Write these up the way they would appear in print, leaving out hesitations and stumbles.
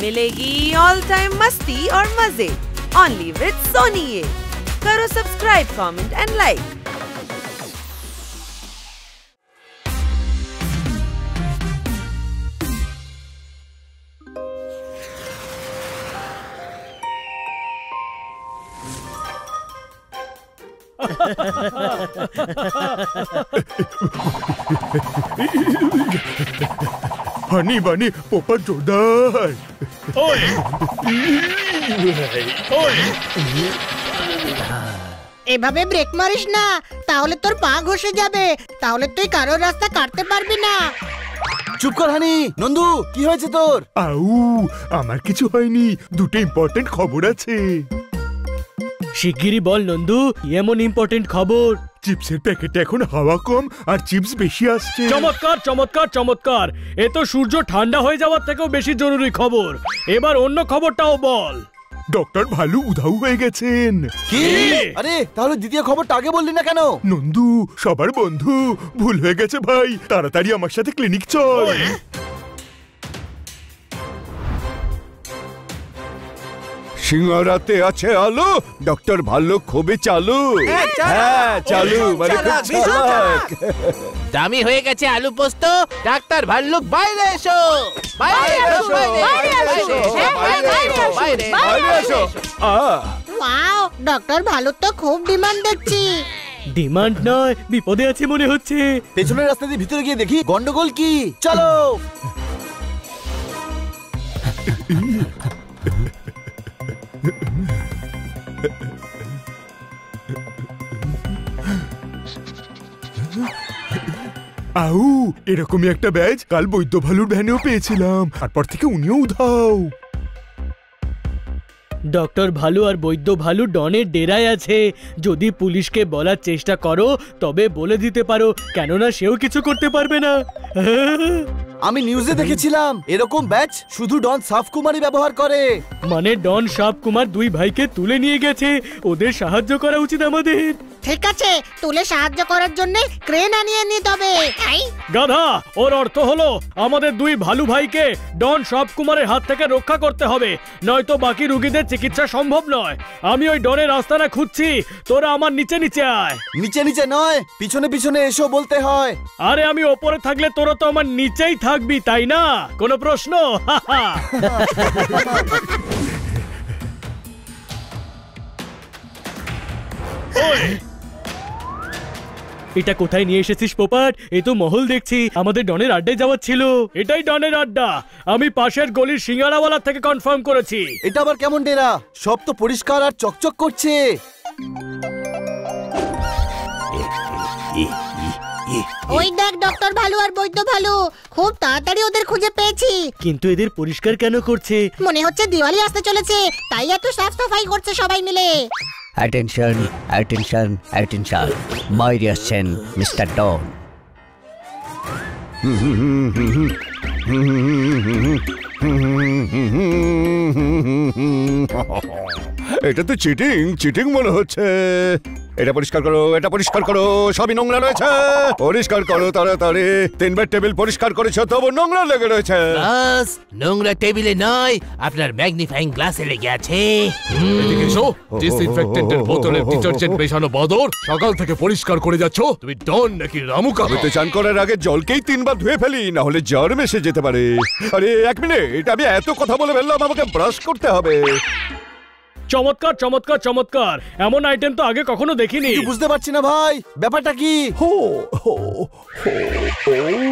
मिलेगी all time मस्ती और मजे ओनली विद सोनी ये। करो सब्सक्राइब, कमेंट एंड लाइक। হানি বানি পোপা জোরদার। এভাবে ব্রেক মারিস না, তাহলে তোর পা ঘষে যাবে, তাহলে তুই কারোর রাস্তা কাটতে পারবি না। চুপ কর হানি। নন্দু, কি হয়েছে তোর? আউ, আমার কিছু হয়নি, দুটো ইম্পর্টেন্ট খবর আছে। শিগগিরই বল নন্দু, এমন ইম্পর্টেন্ট খবর। চিপসের প্যাকেটে এখন হাওয়া কম আর চিপস বেশি আসছে। চমৎকার চমৎকার চমৎকার, এ তো সূর্য ঠান্ডা হয়ে যাওয়ার থেকেও বেশি জরুরি খবর। এবার অন্য খবরটাও বল। ডক্টর ভালু উধাও হয়ে গেছেন। কি? আরে তাহলে দ্বিতীয় খবরটা আগে বললি না কেন? নন্দু সবার বন্ধু, ভুল হয়ে গেছে ভাই, তাড়াতাড়ি আমার সাথে ক্লিনিক চল। সিঙ্গারাতে আছে আলো, ডক্টর ভালো খুবই চালু। হ্যাঁ চালু, মানে খুব চালাক। দামি হয়ে গেছে আলু পোস্ত, ডাক্তার ভাল্লুক বাইরে এসো, বাইরে এসো, বাইরে এসো। ওয়াও, ডক্টর ভালুক তো খুব ডিমান্ড দেখছি। ডিমান্ড নয়, বিপদে আছে মনে হচ্ছে। পেছনের রাস্তা দিয়ে ভিতরে গিয়ে দেখি গন্ডগোল কি। চলো। আউ, এরকমই একটা ব্যাজ কাল বৈদ্য ভালুর ভ্যানেও পেয়েছিলাম, তারপর থেকে উনিও উধাও। ডক্টর ভালু আর বৈদ্য ভালু ডনের ডেরায় আছে। যদি পুলিশকে বলার চেষ্টা করো তবে বলে দিতে পারো, কেননা সেও কিছু করতে পারবে না। আমি নিউজে দেখেছিলাম এরকম ব্যাচ শুধু ডন সাফ কুমারই ব্যবহার করে। মানে ডন সাপ কুমার দুই ভাইকে তুলে নিয়ে গেছে, ওদের সাহায্য করা উচিত আমাদের। ঠিক আছে, তুলে সাহায্য করার জন্য ক্রেন আনিয়ে নি তবে। গাধা, ওর অর্থ হলো আমাদের দুই ভালু ভাইকে ডন সাপ কুমারের হাত থেকে রক্ষা করতে হবে, নয়তো বাকি রুগীদের চিকিৎসা সম্ভব নয়। আমি ওই ডনের রাস্তাটা খুঁজছি, তোরা আমার নিচে নিচে আয়। নিচে নিচে নয়, পিছনে পিছনে এসো বলতে হয়। আরে আমি ওপরে থাকলে তোরা তো আমার নিচেই থাকবি, তাই না? কোনো প্রশ্ন? এটা কোথায় নিয়ে এসেছিস পোপাট? এ তো মহল দেখছি, আমাদের ডনের আড্ডায় যাওয়ার ছিল। এটাই ডনের আড্ডা, আমি পাশের গলির সিঙ্গারাওয়ালার থেকে কনফার্ম করেছি। এটা আবার কেমন ডেরা? সব তো পরিষ্কার আর চকচক করছে। ওই দেখ ডক্টর ভালু আর বৈদ্য ভালু, খুব তাড়াতাড়ি ওদের খুঁজে পেয়েছি। কিন্তু এদের পরিষ্কার কেন করছে? মনে হচ্ছে দিওয়ালি আসতে চলেছে, তাই এত সাফ সাফাই করছে সবাই মিলে। অ্যাটেনশন অ্যাটেনশন অ্যাটেনশন, বাইরে আসছেন মিস্টার ডন। এটা তো চিটিং চিটিং মনে হচ্ছে। এটা পরিষ্কার করো, এটা পরিষ্কার করো, সবই নোংরা রয়েছে। পরিষ্কার করো তাড়াতাড়ি। তিনবার টেবিল পরিষ্কার করেছো তবু নোংরা লেগে রয়েছে। বাস, নোংরা টেবিলে নয়, আপনার ম্যাগনিফাইং গ্লাসে লেগে আছে। এদিকে এসো, ডিসইনফেক্টেন্টের বোতলে ডিটারজেন্ট মেশানো বাদর, সকাল থেকে পরিষ্কার করে যাচ্ছ। তুমি ডন নাকি রামুকা? আমি তো চান করার আগে জলকেই 3 বার ধুয়ে ফেলি, না হলে জ্বর এসে যেতে পারে। আরে 1 মিনিট, আমি এত কথা বলে ফেললাম, আমাকে ব্রাশ করতে হবে। চমৎকার চমৎকার চমৎকার, এমন আইটেম তো আগে কখনো দেখিনি। বুঝতে পারছি না ভাই, ব্যাপারটা কি?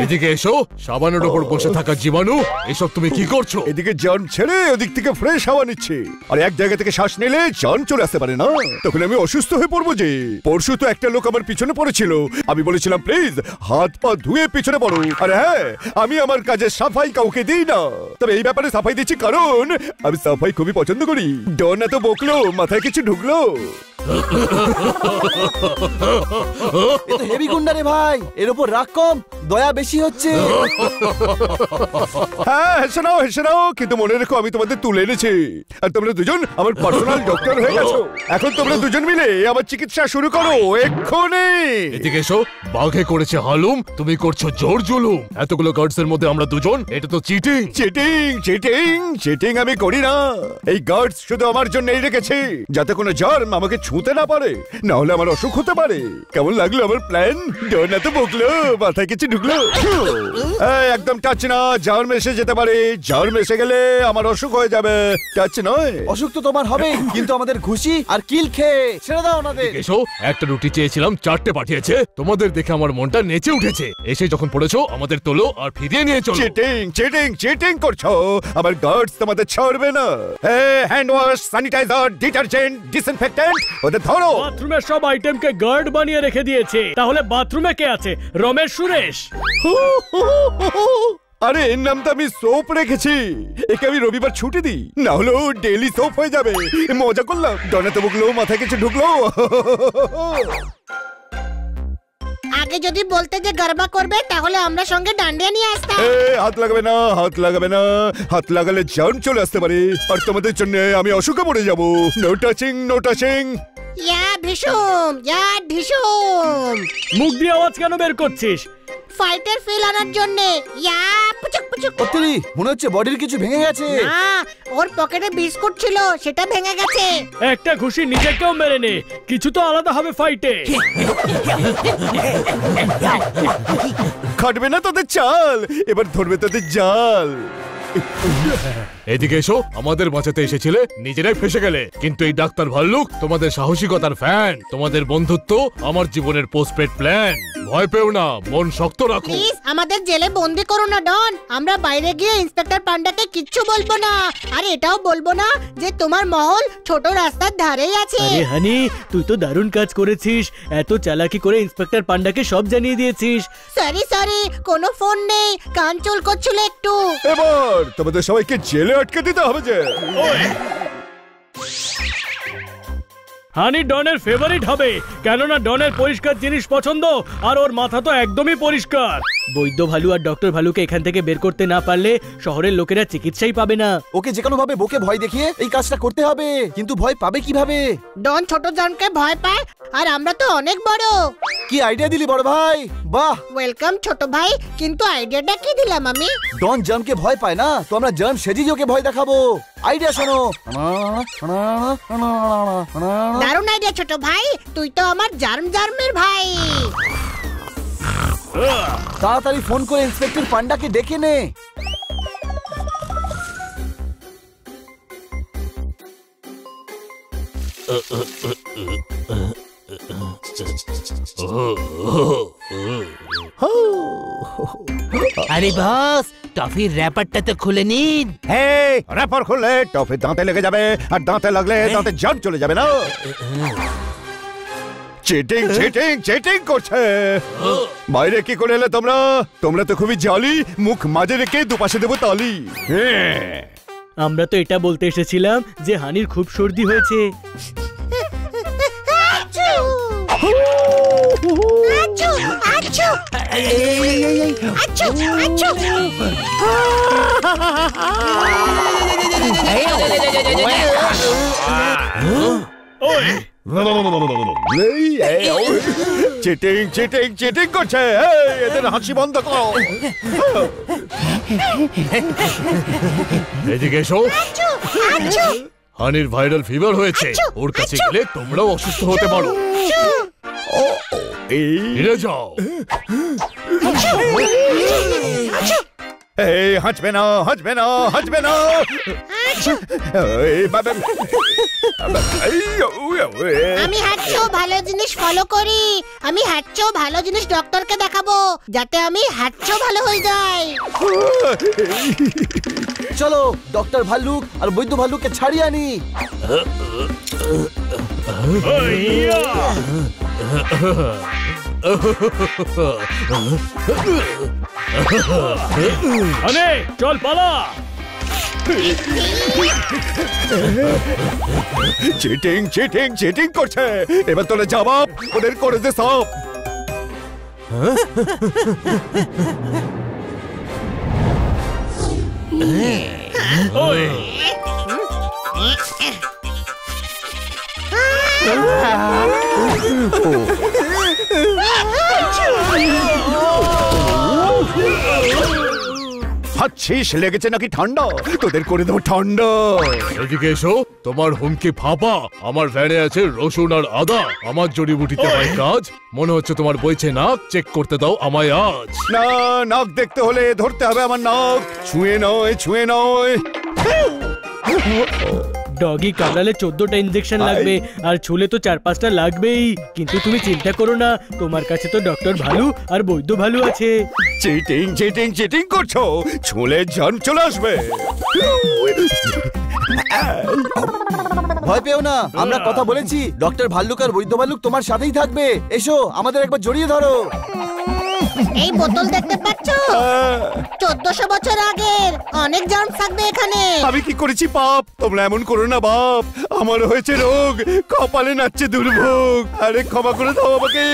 এদিকে এসো, সাবানের উপর বসে থাকা জীবাণু, এসব তুমি কি করছো? এদিকে জন ছেড়ে ওদিক থেকে ফ্রেশ হাওয়া নিচ্ছে, আর এক জায়গা থেকে শ্বাস নিলে জন চলে আসতে পারে না, তখন আমি অসুস্থ হয়ে পড়বো। যে পরশু তো একটা লোক আমার পিছনে পড়েছিল, আমি বলেছিলাম প্লিজ হাত পা ধুয়ে পিছনে পড়ো। আর হ্যাঁ, আমি আমার কাজের সাফাই কাউকে দিই না, তবে এই ব্যাপারে সাফাই দিচ্ছি কারণ আমি সাফাই খুবই পছন্দ করি। ডন এত বকলো, মাথায় কিছু ঢুকলো। এ তো হেভি গুন্ডা রে ভাই, এর উপর রাগ কম, দয়া বেশি হচ্ছে। হ্যাঁ হেসে নাও, কিন্তু মনে রেখো আমি তোমাদের তুলে এনেছি, আর তোমরা দুজন আমার পার্সোনাল ডক্টর হয়ে গেছো। এখন তোমরা দুজন মিলে আমার চিকিৎসা শুরু করো এক্ষুনি। এদিকে এসো। বাঘে করেছে হালুম, তুমি করছো জোর জুলুম। এতগুলো গার্ডস এর মধ্যে আমরা দুজন, এটা তো চিটিং। চিটিং আমি করি না। এই গার্ডস শুধু আমার জন্যই রেখেছি, যাতে কোনো জার্ম আমাকে ছুঁতে না পারে, না হলে আমার অসুখ হতে পারে। কেমন লাগলো আমার প্ল্যান? ডর না তো বকলো, মাথায় কিছু ঢুকলো? একদম টাচ না, জার্ম এসে যেতে পারে। জার্ম এসে গেলে আমার অসুখ হয়ে যাবে। টাচ নয়। অসুখ তো তোমার হবে, কিন্তু আমাদের খুশি আর কিল খেয়ে ছেড়ে দাও ওনাদের। এসো, একটা রুটি চেয়েছিলাম, 4টে পাঠিয়েছে। তোমাদের দেখে আমার মনটা নেচে উঠেছে। এসে যখন পড়েছো, আমাদের তোলো আর ফিরিয়ে নিয়ে চলো। চিটিং করছো। আমার গার্ডস তোমাদের ছাড়বে না। Hand wash, sanitizer, detergent, disinfectant ওদের ধরো। বাথরুমের সব আইটেমকে গার্ড বানিয়ে রেখে দিয়েছে। তাহলে বাথরুমে কে আছে? রমেশ সুরেশ। আরে এর নাম তো আমি সোপ রেখেছি। একে আমি রবিবার ছুটি দিই, না হলেও ডেইলি সোপ হয়ে যাবে। মজা করলাম। ডনে তো বকলো, মাথায় কিছু ঢুকলো। আগে যদি বলতে যে গরবা করবে, তাহলে আমরা সঙ্গে ডান্ডিয়া নিয়ে আসতাম। হাত লাগাবে না, হাত লাগালে জার্ম চলে আসতে পারে, আর তোমাদের জন্য আমি অসুখে পড়ে যাবো। No touching. ইয়া ঢিসুম। মুখ দিয়ে আওয়াজ কেন বের করছিস? ফাইটার ফিল আনার জন্য। ইয়া পুচুক। অত্রি, মনে হচ্ছে বডির কিছু ভেঙে গেছে। না, ওর পকেটে বিস্কুট ছিল, সেটা ভেঙে গেছে। একটা ঘুষি নিজেকেও মেরে নে, কিছু তো আলাদা হবে ফাইটে। খাটবে না তোদের চাল, এবার ধরবে তোদের জাল। এদিকে এসো। আমাদের বাঁচাতে এসেছিলে, নিজেরাই ফেসে গেলে। কিন্তু এই ডাক্তার ভাল্লুক তোমাদের সাহসিকতার ফ্যান। তোমাদের বন্ধুত্ব আমার জীবনের পোস্টপেড প্ল্যান। ভয় পেও না, মন শক্ত রাখো। প্লিজ আমাদের জেলে বন্দি করো না ডন। আমরা বাইরে গিয়ে ইন্সপেক্টর পান্ডাকে কিচ্ছু বলবো না, আর এটাও বলবো না যে তোমার মহল ছোট রাস্তার ধারেই আছে। আরে হানি, তুই তো দারুণ কাজ করেছিস। এত চালাকি করে ইন্সপেক্টর পান্ডাকে সব জানিয়ে দিয়েছিস। সরি, কোনো ফোন নেই, কান চুল করছিল একটু। এবার তোমাদের সবাইকে জেলে আটকে দিতে হবে যে। হানি ডনের ফেভারিট হবে, কেননা ডনের পরিষ্কার জিনিস পছন্দ, আর ওর মাথা তো একদমই পরিষ্কার। বৈদ্য ভালু আর ডক্টর ভালুকে এখান থেকে বের করতে না পারলে শহরের লোকেরা চিকিৎসাই পাবে না। ওকে যে কোনো ভাবে বকে ভয় দেখিয়ে এই কাজটা করতে হবে, কিন্তু ভয় পাবে কিভাবে? ডন ছোট জনকে ভয় পায়, আর আমরা তো অনেক বড়। কি আইডিয়া দিলি বড় ভাই, বাহ। ওয়েলকাম ছোট ভাই, কিন্তু আইডিয়াটা কি দিলাম আমি? ডন জার্মকে ভয় পায় না, তো আমরা জার্ম সেজেই ওকে ভয় দেখাবো। আইডিয়া শোনো। দারুণ আইডিয়া ছোট ভাই, তুই তো আমার জার্মের ভাই। তাড়াতাড়ি ফোন করে ইন্সপেক্টর পান্ডাকে ডেকে নে। আরে বস, টফির র্যাপারটা তো খুলে নিন। র্যাপার খুললে টফি দাঁতে লেগে যাবে, আর দাঁতে লাগলে দাঁতে জার্ম চলে যাবে না। চিটিং করছে। বাইরে কি করে এলে তোমরা তো খুবই জালি। মুখ মাঝে রেখে দুপাশে দেবো তালি। আমরা তো এটা বলতে এসেছিলাম যে হানির খুব সর্দি হয়েছে। চিটিং করছে। এদের হাসি বন্ধ করো। এদিকে এসো। হানির ভাইরাল ফিভার হয়েছে, ওর কাছে গেলে তোমরাও অসুস্থ হতে পারো। ফিরে যাও। হাঁচবে না। আমি হাঁটছেও ভালো জিনিস ফলো করি। আমি হাঁটছেও ভালো জিনিস ডক্টরকে দেখাবো, যাতে আমি হাঁটছেও ভালো হয়ে যাই। চলো ডক্টর ভাল্লুক আর বৈদ্য ভাল্লুককে ছাড়িয়ে আনি। আরে চল পালা। চিটিং চিটিং চিটিং করছে। এবার তোরা জবাব ওদের করে দে সব। ওই হাচ্ছিস লেগেছে নাকি ঠান্ডা? তোদের করে দেবো ঠান্ডা। এদিকে এসো, তোমার হুমকি ফাঁপা। আমার ভ্যানে আছে রসুন আর আদা। আমার জড়িবুটিতে হয় কাজ। মনে হচ্ছে তোমার বইছে নাক, চেক করতে দাও আমায় আজ। না, নাক দেখতে হলে ধরতে হবে আমার নাক, ছুঁয়ে নয় ছুঁয়ে নয়। ডগি কামড়ালে 14টা ইনজেকশন লাগবে, আর ছুলে তো 4-5টা লাগবেই। কিন্তু তুমি চিন্তা করো না, তোমার কাছে তো ডক্টর ভালু আর বৈদ্য ভালু আছে। চিটিং চিটিং চিটিং করছো, ছুঁলে জান চলে আসবে। ভয় পেও না, আমরা কথা বলেছি। ডক্টর ভাল্লুক আর বৈদ্য ভাল্লুক তোমার সাথেই থাকবে। এসো, আমাদের একবার জড়িয়ে ধরো। এই বোতল দেখতে পাচ্ছ? 1400 বছর আগের। অনেক জার্মস থাকবে এখানে। আমি কি করেছি পাপ? তোমরা এমন করো না বাপ, আমার হয়েছে রোগ, কপালে নাচছে দুর্ভোগ। আরে ক্ষমা করে দাও আমাকে।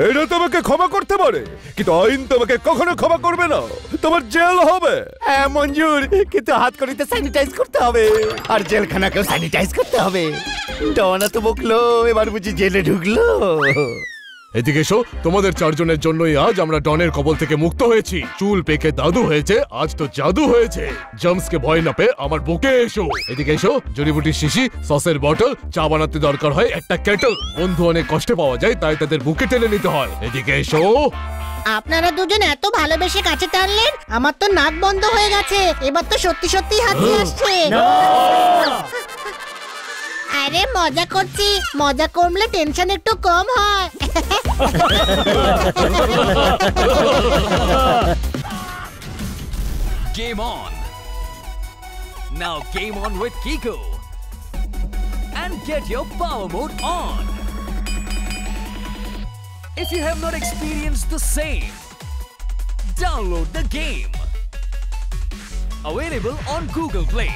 এটা তোমাকে ক্ষমা করতে পারে, কিন্তু আইন তোমাকে কখনো ক্ষমা করবে না। তোমার জেল হবে। হ্যাঁ মঞ্জুর, কিন্তু হাত করিতে স্যানিটাইজ করতে হবে, আর জেলখানাকেও স্যানিটাইজ করতে হবে। ডনা তো বকলো, এবার বুঝি জেলে ঢুকলো। এদিকে এসো, তোমাদের 4 জনের জন্যই আজ আমরা ডনের কবল থেকে মুক্ত হয়েছি। চুল পেকে দাদু হয়েছে, আজ তো জাদু হয়েছে। জামসকে ভয় না পেয়ে আমার বুকে এসো। এদিকে এসো, জড়িবুটির শিশি, সসের বটল, চা বানাতে দরকার হয় একটা কেটল। বন্ধু অনেক কষ্টে পাওয়া যায়, তাই তাদের বুকে টেনে নিতে হয়। এদিকে এসো। আপনারা দুজন এত ভালোবেসে কাছে টানলেন, আমার তো নাক বন্ধ হয়ে গেছে। এবার তো সত্যি সত্যি হাতি আসছে। আরে মজা করছি, মজা করলে টেনশন একটু কম হয়। Game on. Now game on with Kiko. And get your power mode on. If you have not experienced the same, download the game. Available on Google Play.